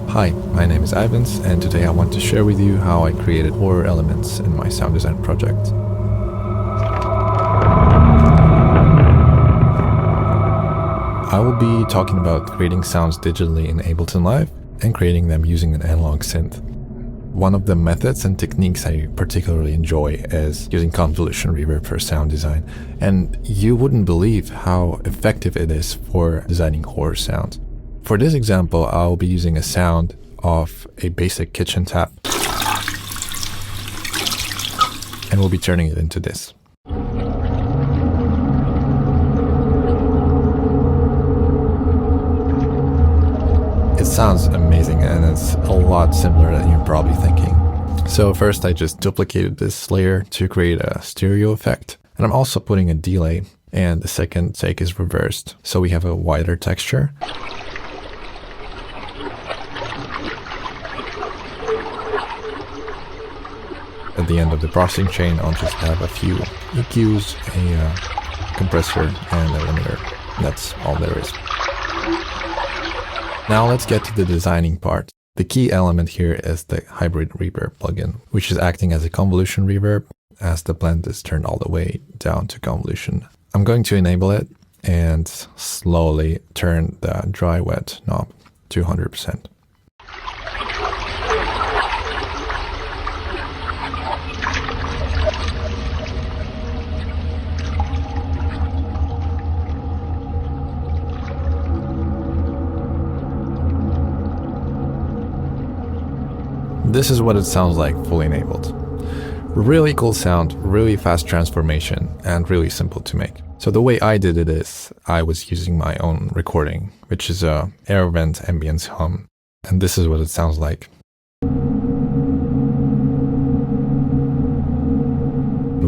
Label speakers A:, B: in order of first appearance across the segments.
A: Hi, my name is Ivans, and today I want to share with you how I created horror elements in my sound design project. I will be talking about creating sounds digitally in Ableton Live and creating them using an analog synth. One of the methods and techniques I particularly enjoy is using Convolution Reverb for sound design, and you wouldn't believe how effective it is for designing horror sounds. For this example, I'll be using a sound of a basic kitchen tap, and we'll be turning it into this. It sounds amazing, and it's a lot simpler than you're probably thinking. So first I just duplicated this layer to create a stereo effect, and I'm also putting a delay, and the second take is reversed, so we have a wider texture. At the end of the processing chain, I'll just have a few EQs, a compressor, and a limiter. That's all there is. Now let's get to the designing part. The key element here is the hybrid reverb plugin, which is acting as a convolution reverb as the blend is turned all the way down to convolution. I'm going to enable it and slowly turn the dry wet knob to 100%. This is what it sounds like fully enabled. Really cool sound, really fast transformation, and really simple to make. So the way I did it is, I was using my own recording, which is a air vent ambience hum. And this is what it sounds like.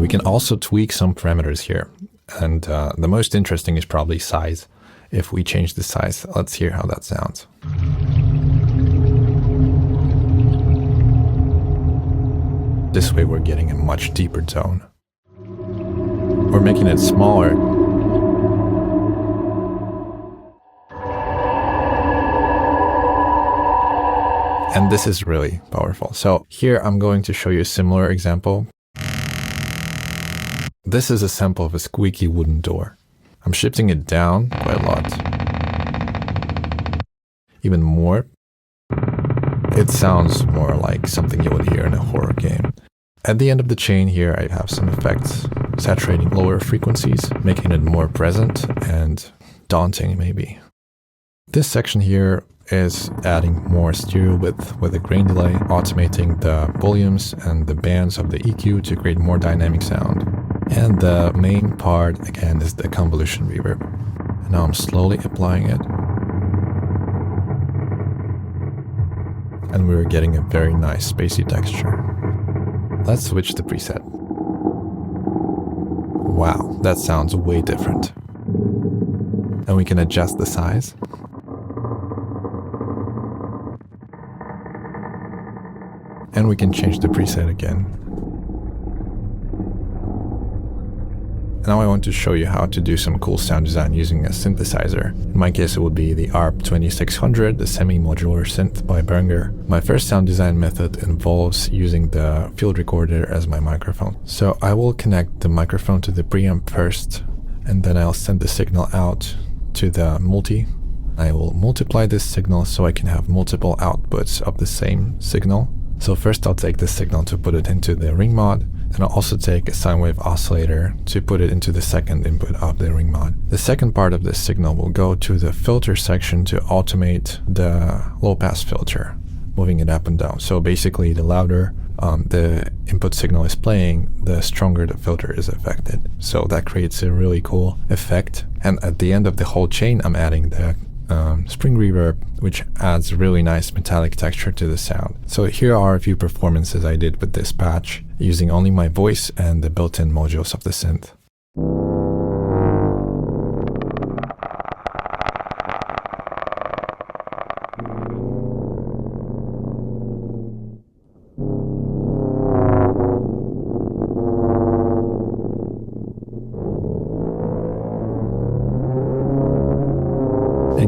A: We can also tweak some parameters here. And the most interesting is probably size. If we change the size, let's hear how that sounds. This way we're getting a much deeper tone. We're making it smaller. And this is really powerful. So here I'm going to show you a similar example. This is a sample of a squeaky wooden door. I'm shifting it down quite a lot. Even more. It sounds more like something you would hear in a horror game. At the end of the chain here, I have some effects saturating lower frequencies, making it more present and daunting maybe. This section here is adding more stereo width with a grain delay, automating the volumes and the bands of the EQ to create more dynamic sound. And the main part, again, is the convolution reverb. And now I'm slowly applying it. And we're getting a very nice spacey texture. Let's switch the preset. Wow, that sounds way different. And we can adjust the size. And we can change the preset again. Now I want to show you how to do some cool sound design using a synthesizer. In my case, it would be the ARP 2600, the semi-modular synth by Behringer. My first sound design method involves using the field recorder as my microphone. So I will connect the microphone to the preamp first, and then I'll send the signal out to the multi. I will multiply this signal so I can have multiple outputs of the same signal. So first I'll take the signal to put it into the ring mod. And I'll also take a sine wave oscillator to put it into the second input of the ring mod. The second part of this signal will go to the filter section to automate the low pass filter, moving it up and down. So basically the louder the input signal is playing, the stronger the filter is affected. So that creates a really cool effect. And at the end of the whole chain, I'm adding the spring reverb, which adds really nice metallic texture to the sound. So here are a few performances I did with this patch, using only my voice and the built-in modules of the synth.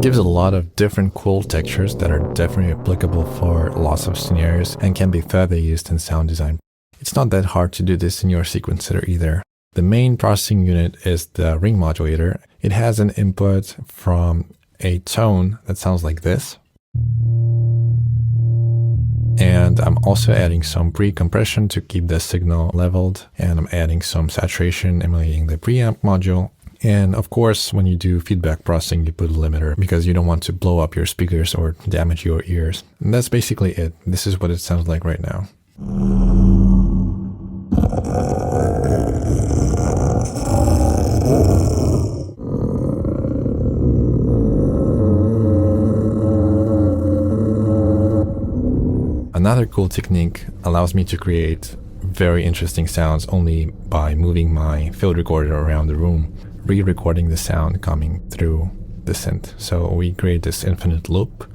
A: gives a lot of different cool textures that are definitely applicable for lots of scenarios and can be further used in sound design. It's not that hard to do this in your sequencer either. The main processing unit is the ring modulator. It has an input from a tone that sounds like this. And I'm also adding some pre-compression to keep the signal leveled. And I'm adding some saturation, emulating the preamp module. And of course, when you do feedback processing, you put a limiter because you don't want to blow up your speakers or damage your ears. And that's basically it. This is what it sounds like right now. Another cool technique allows me to create very interesting sounds only by moving my field recorder around the room, re-recording the sound coming through the synth. So we create this infinite loop.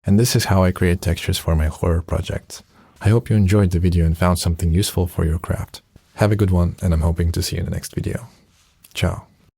A: And this is how I create textures for my horror projects. I hope you enjoyed the video and found something useful for your craft. Have a good one, and I'm hoping to see you in the next video. Ciao.